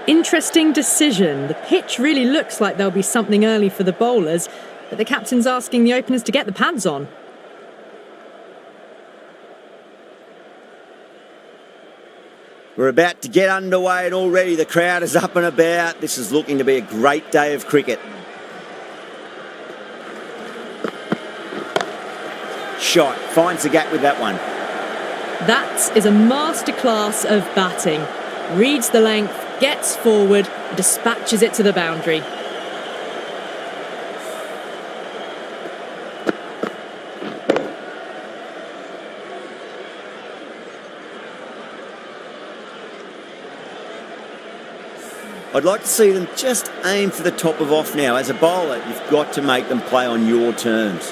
Interesting decision. The pitch really looks like there'll be something early for the bowlers, but the captain's asking the openers to get the pads on. We're about to get underway and already the crowd is up and about. This is looking to be a great day of cricket. Shot, finds the gap with that one. That is a masterclass of batting. Reads the length, gets forward, and dispatches it to the boundary. I'd like to see them just aim for the top of off now. As a bowler, you've got to make them play on your terms.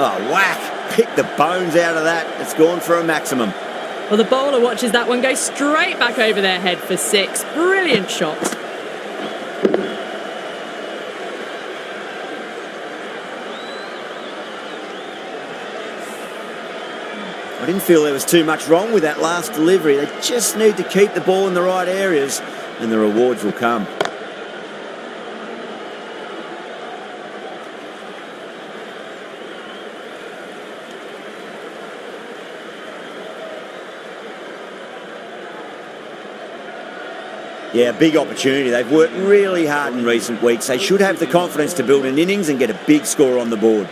Oh, whack! Pick the bones out of that. It's gone for a maximum. Well, the bowler watches that one go straight back over their head for 6. Brilliant shot. I didn't feel there was too much wrong with that last delivery. They just need to keep the ball in the right areas and the rewards will come. Yeah, big opportunity. They've worked really hard in recent weeks. They should have the confidence to build an innings and get a big score on the board.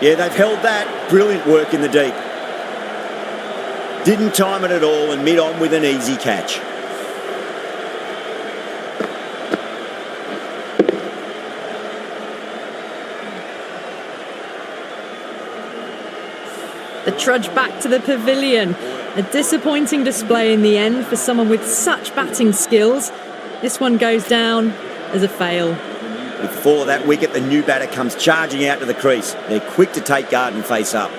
Yeah, they've held that. Brilliant work in the deep. Didn't time it at all and mid-on with an easy catch. The trudge back to the pavilion. A disappointing display in the end for someone with such batting skills. This one goes down as a fail. Before that wicket, the new batter comes charging out to the crease. They're quick to take guard and face up.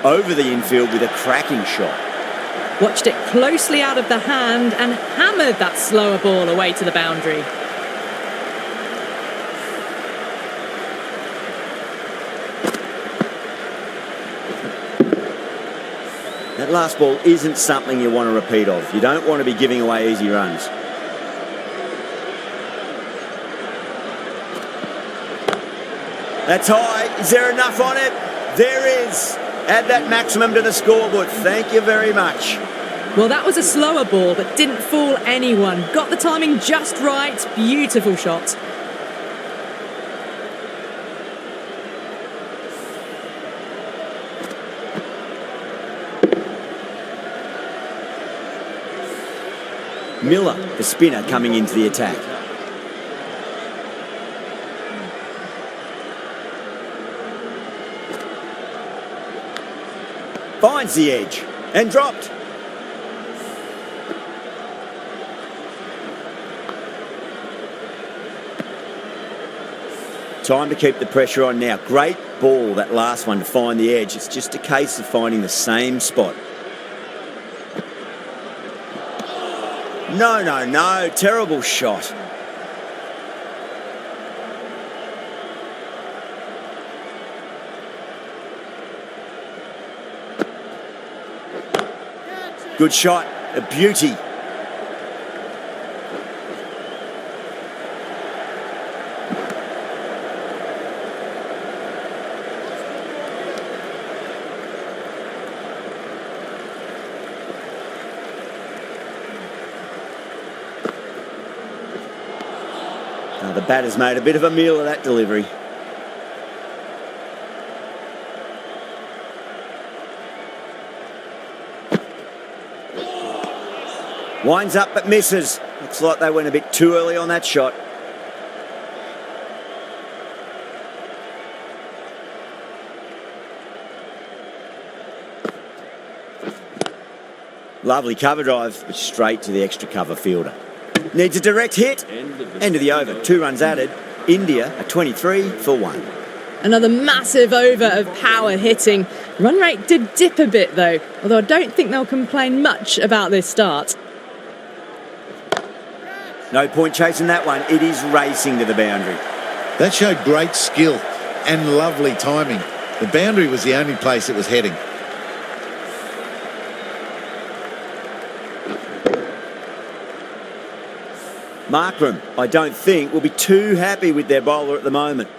Over the infield with a cracking shot. Watched it closely out of the hand and hammered that slower ball away to the boundary. That last ball isn't something you want to repeat of. You don't want to be giving away easy runs. That's high. Is there enough on it? There is. Add that maximum to the scoreboard. Thank you very much. Well, that was a slower ball, but didn't fool anyone. Got the timing just right. Beautiful shot. Miller, the spinner, coming into the attack. Finds the edge and dropped. Time to keep the pressure on now. Great ball, that last one, to find the edge. It's just a case of finding the same spot. No, no, no. Terrible shot. Good shot. A beauty. Now the batter's made a bit of a meal of that delivery. Winds up but misses. Looks like they went a bit too early on that shot. Lovely cover drive, but straight to the extra cover fielder. Needs a direct hit. End of the over. 2 runs added. India are 23 for 1. Another massive over of power hitting. Run rate did dip a bit though, although I don't think they'll complain much about this start. No point chasing that one. It is racing to the boundary. That showed great skill and lovely timing. The boundary was the only place it was heading. Markram, I don't think, will be too happy with their bowler at the moment.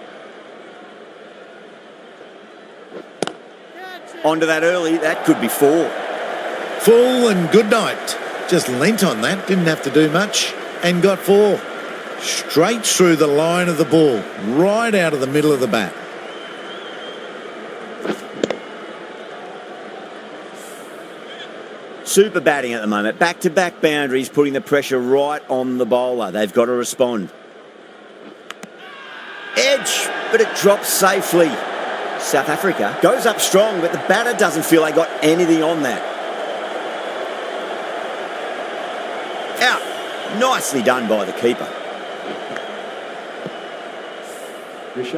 Onto that early, that could be 4. Full and good night. Just leant on that, didn't have to do much, and got 4. Straight through the line of the ball, right out of the middle of the bat. Super batting at the moment. Back-to-back boundaries, putting the pressure right on the bowler. They've got to respond. Edge, but it drops safely. South Africa goes up strong, but the batter doesn't feel they got anything on that. Out. Nicely done by the keeper.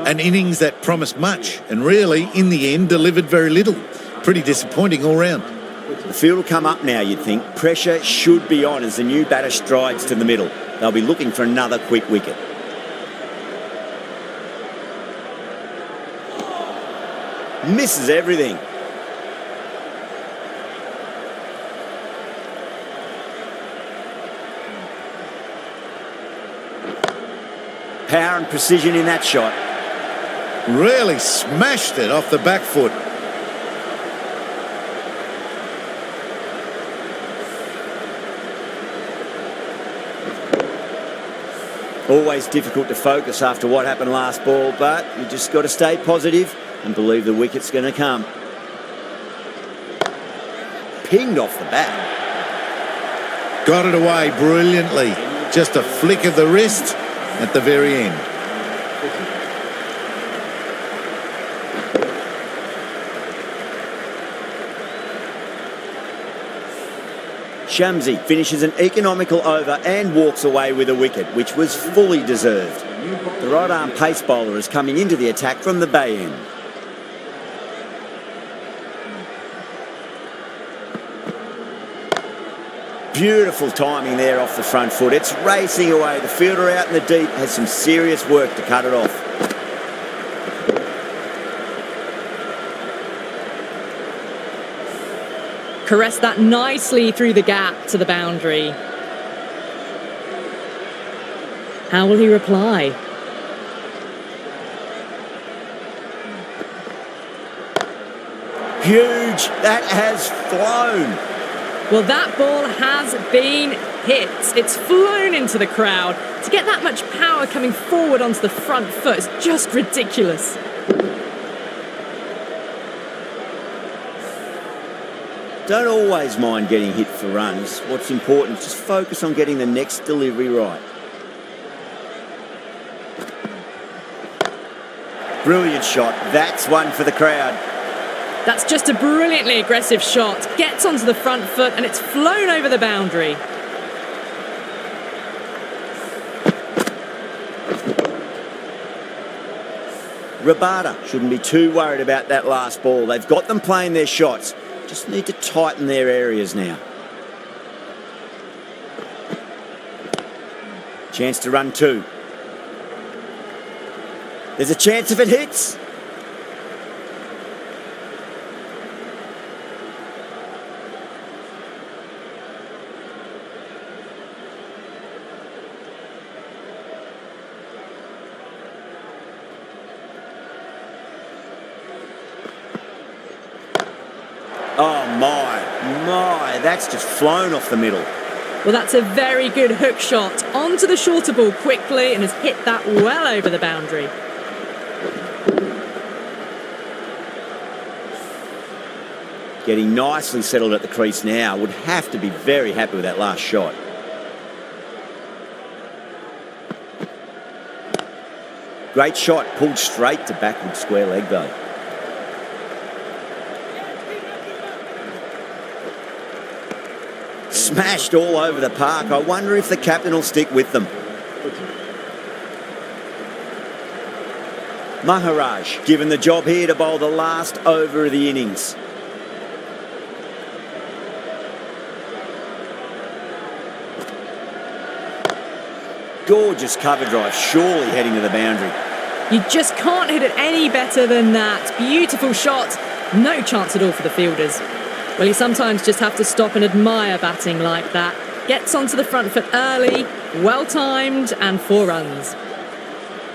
An innings that promised much and really, in the end, delivered very little. Pretty disappointing all round. The field will come up now, you'd think. Pressure should be on as the new batter strides to the middle. They'll be looking for another quick wicket. Misses everything. Power and precision in that shot. Really smashed it off the back foot. Always difficult to focus after what happened last ball, but you just got to stay positive and believe the wicket's going to come. Pinged off the bat. Got it away brilliantly. Just a flick of the wrist at the very end. Shamsi finishes an economical over and walks away with a wicket, which was fully deserved. The right-arm pace bowler is coming into the attack from the bay end. Beautiful timing there off the front foot. It's racing away. The fielder out in the deep has some serious work to cut it off. Caressed that nicely through the gap to the boundary. How will he reply? Huge. That has flown. Well, that ball has been hit. It's flown into the crowd. To get that much power coming forward onto the front foot is just ridiculous. Don't always mind getting hit for runs. What's important is just focus on getting the next delivery right. Brilliant shot. That's one for the crowd. That's just a brilliantly aggressive shot. Gets onto the front foot and it's flown over the boundary. Rabada shouldn't be too worried about that last ball. They've got them playing their shots. Just need to tighten their areas now. Chance to run 2. There's a chance if it hits. Oh my, that's just flown off the middle. Well, that's a very good hook shot. Onto the shorter ball quickly and has hit that well over the boundary. Getting nicely settled at the crease now. Would have to be very happy with that last shot. Great shot, pulled straight to backward square leg though. Smashed all over the park. I wonder if the captain will stick with them. Maharaj given the job here to bowl the last over of the innings. Gorgeous cover drive, surely heading to the boundary. You just can't hit it any better than that. Beautiful shot. No chance at all for the fielders. Well, you sometimes just have to stop and admire batting like that. Gets onto the front foot early, well timed, and 4 runs.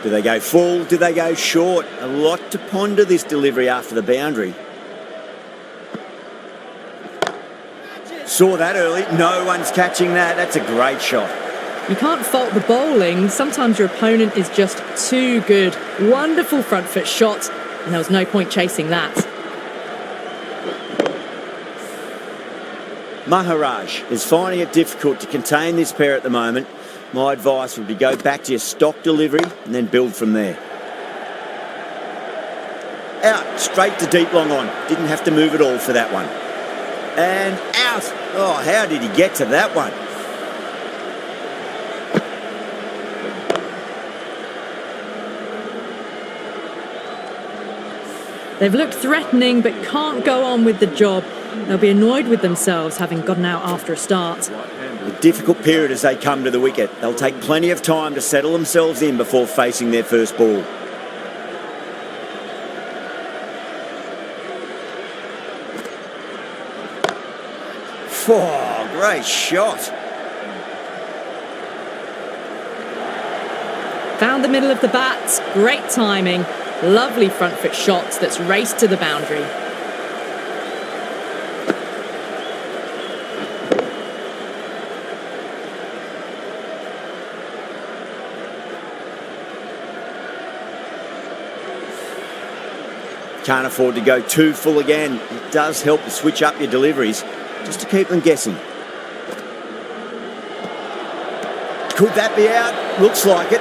Do they go full? Do they go short? A lot to ponder this delivery after the boundary. Saw that early. No one's catching that. That's a great shot. You can't fault the bowling. Sometimes your opponent is just too good. Wonderful front foot shot, and there was no point chasing that. Maharaj is finding it difficult to contain this pair at the moment. My advice would be go back to your stock delivery and then build from there. Out, straight to deep long on. Didn't have to move at all for that one. And out. Oh, how did he get to that one? They've looked threatening but can't go on with the job. They'll be annoyed with themselves having gotten out after a start. A difficult period as they come to the wicket. They'll take plenty of time to settle themselves in before facing their first ball. Oh, great shot. Found the middle of the bat. Great timing. Lovely front foot shot that's raced to the boundary. Can't afford to go too full again. It does help to switch up your deliveries, just to keep them guessing. Could that be out? Looks like it.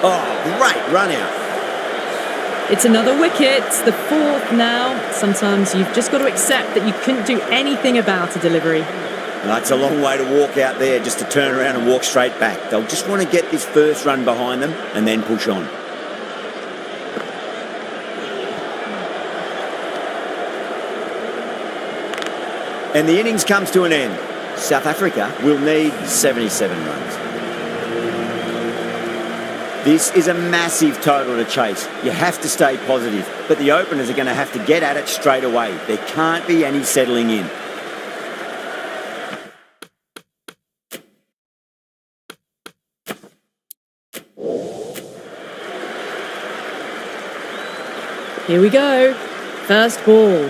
Oh, great run out. It's another wicket, the 4th now. Sometimes you've just got to accept that you couldn't do anything about a delivery. That's a long way to walk out there, just to turn around and walk straight back. They'll just want to get this first run behind them and then push on. And the innings comes to an end. South Africa will need 77 runs. This is a massive total to chase. You have to stay positive, but the openers are going to have to get at it straight away. There can't be any settling in. Here we go. First ball.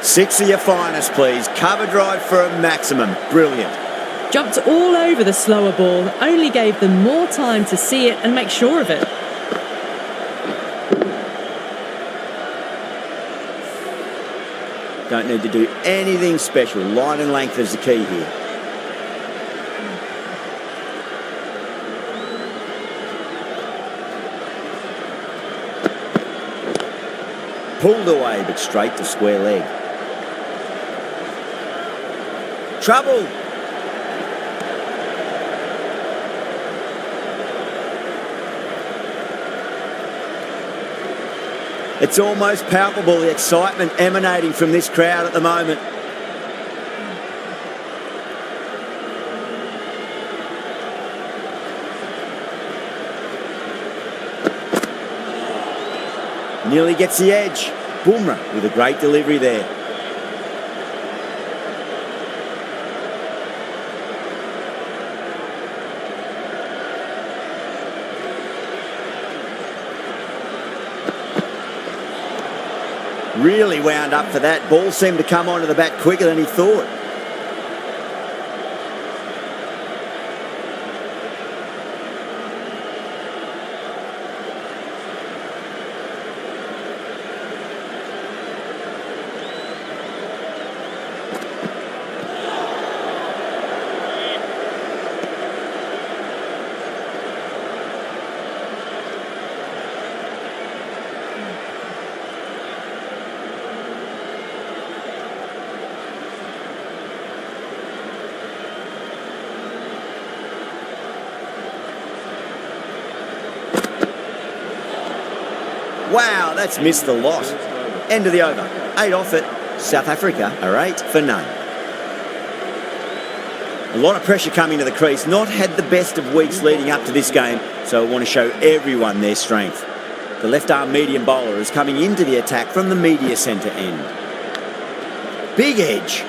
Six of your finest, please. Cover drive for a maximum. Brilliant. Jumped all over the slower ball, only gave them more time to see it and make sure of it. Don't need to do anything special. Line and length is the key here. Pulled away, but straight to square leg. Trouble. It's almost palpable, the excitement emanating from this crowd at the moment. Nearly gets the edge. Bumrah with a great delivery there. Really wound up for that. Ball seemed to come onto the bat quicker than he thought. Wow, that's missed the lot. End of the over. 8 off it. South Africa are 8 for none. A lot of pressure coming to the crease. Not had the best of weeks leading up to this game, so I want to show everyone their strength. The left arm medium bowler is coming into the attack from the media centre end. Big edge.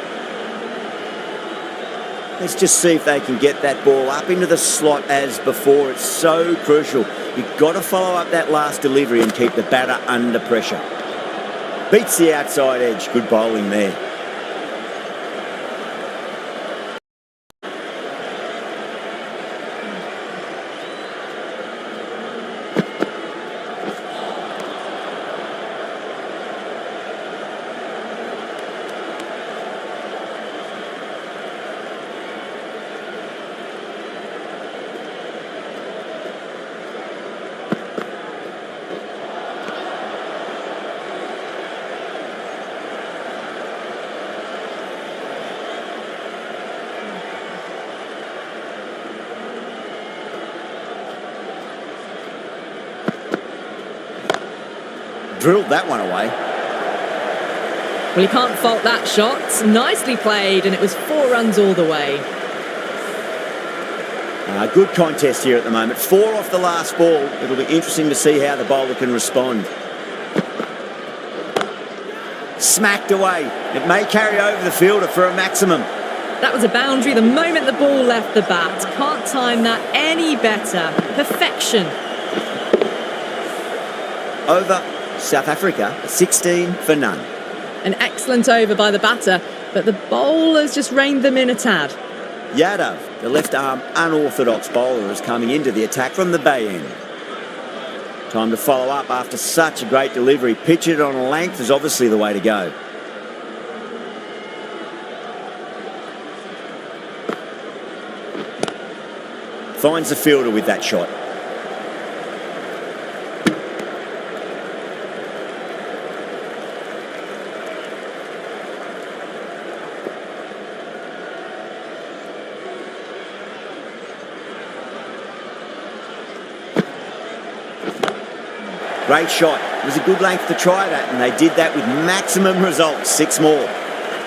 Let's just see if they can get that ball up into the slot as before. It's so crucial. You've got to follow up that last delivery and keep the batter under pressure. Beats the outside edge. Good bowling there. Drilled that one away. Well, you can't fault that shot. Nicely played, and it was 4 runs all the way. Good contest here at the moment. 4 off the last ball. It'll be interesting to see how the bowler can respond. Smacked away. It may carry over the fielder for a maximum. That was a boundary the moment the ball left the bat. Can't time that any better. Perfection. Over. South Africa, 16 for none. An excellent over by the batter, but the bowlers just reined them in a tad. Yadav, the left arm unorthodox bowler, is coming into the attack from the bay end. Time to follow up after such a great delivery. Pitch it on a length is obviously the way to go. Finds the fielder with that shot. Great shot. It was a good length to try that, and they did that with maximum results. 6 more.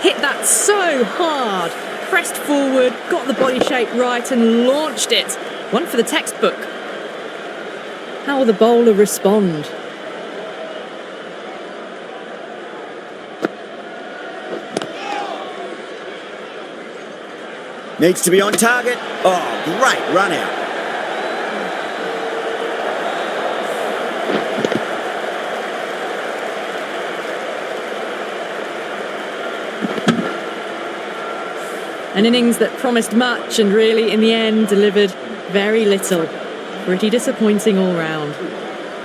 Hit that so hard. Pressed forward, got the body shape right and launched it. One for the textbook. How will the bowler respond? Needs to be on target. Oh, great run out. An innings that promised much and really, in the end, delivered very little. Pretty disappointing all round.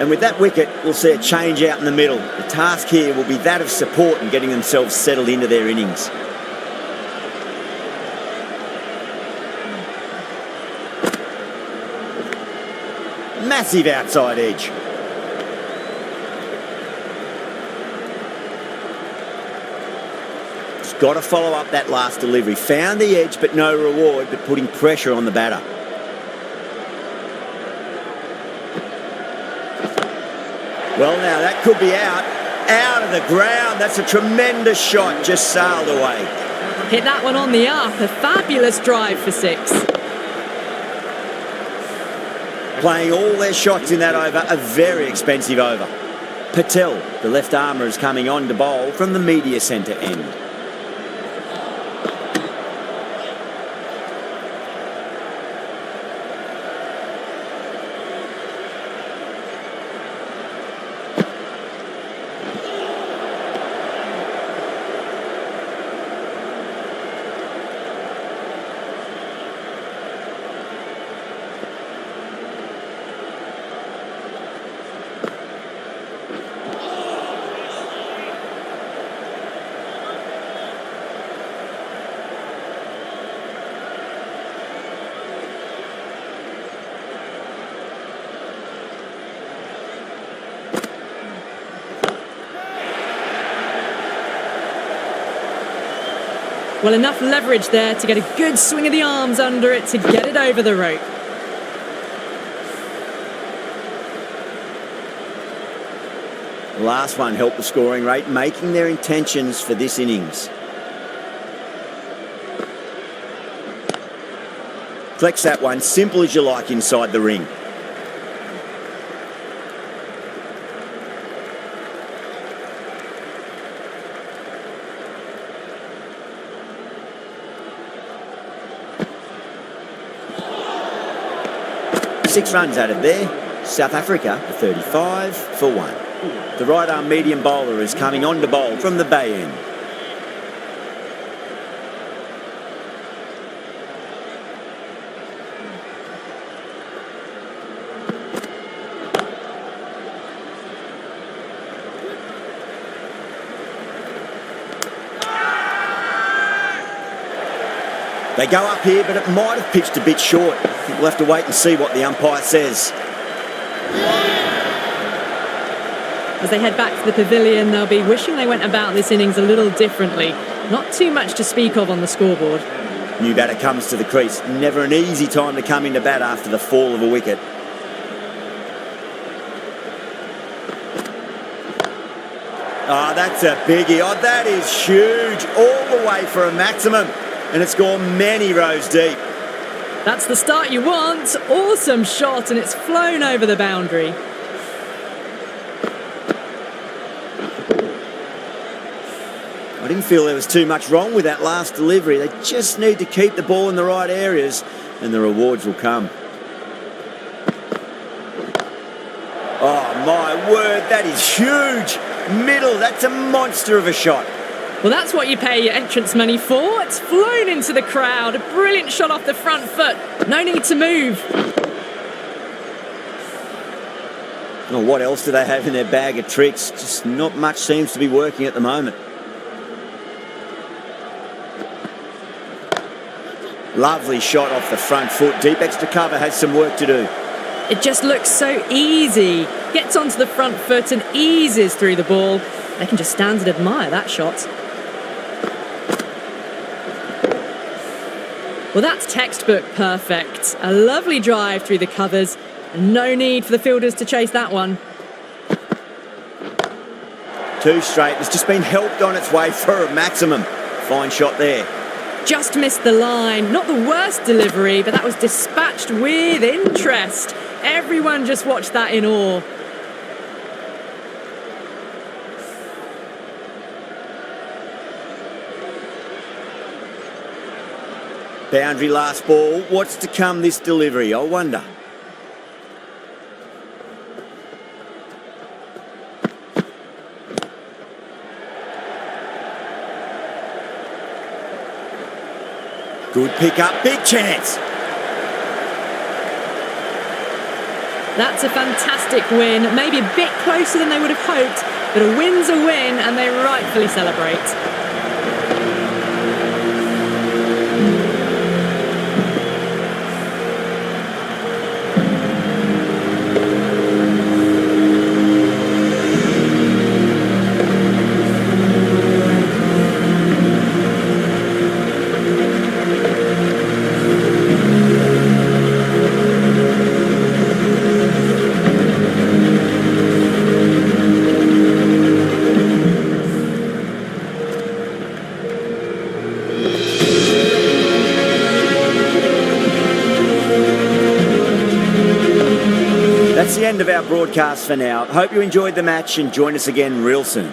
And with that wicket, we'll see a change out in the middle. The task here will be that of support and getting themselves settled into their innings. Massive outside edge. Got to follow up that last delivery. Found the edge, but no reward, but putting pressure on the batter. Well, now that could be out. Out of the ground. That's a tremendous shot. Just sailed away. Hit that one on the up. A fabulous drive for 6. Playing all their shots in that over. A very expensive over. Patel, the left armour, is coming on to bowl from the media centre end. Well, enough leverage there to get a good swing of the arms under it to get it over the rope. The last one helped the scoring rate, making their intentions for this innings. Flex that one, simple as you like inside the ring. Six runs out of there. South Africa 35 for 1. The right arm medium bowler is coming on to bowl from the Bay end. They go up here, but it might have pitched a bit short. I think we'll have to wait and see what the umpire says. As they head back to the pavilion, they'll be wishing they went about this innings a little differently. Not too much to speak of on the scoreboard. New batter comes to the crease. Never an easy time to come into bat after the fall of a wicket. Oh, that's a biggie. Oh, that is huge. All the way for a maximum. And it's gone many rows deep. That's the start you want. Awesome shot, and it's flown over the boundary. I didn't feel there was too much wrong with that last delivery. They just need to keep the ball in the right areas and the rewards will come. Oh, my word, that is huge. Middle, that's a monster of a shot. Well, that's what you pay your entrance money for. It's flown into the crowd. A brilliant shot off the front foot. No need to move. Well, what else do they have in their bag of tricks? Just not much seems to be working at the moment. Lovely shot off the front foot. Deep extra cover has some work to do. It just looks so easy. Gets onto the front foot and eases through the ball. They can just stand and admire that shot. Well, that's textbook perfect. A lovely drive through the covers. And no need for the fielders to chase that one. Too straight. It's just been helped on its way for a maximum. Fine shot there. Just missed the line. Not the worst delivery, but that was dispatched with interest. Everyone just watched that in awe. Boundary last ball. What's to come this delivery? I wonder. Good pick up, big chance. That's a fantastic win. Maybe a bit closer than they would have hoped, but a win's a win and they rightfully celebrate. That's the end of our broadcast for now. Hope you enjoyed the match and join us again real soon.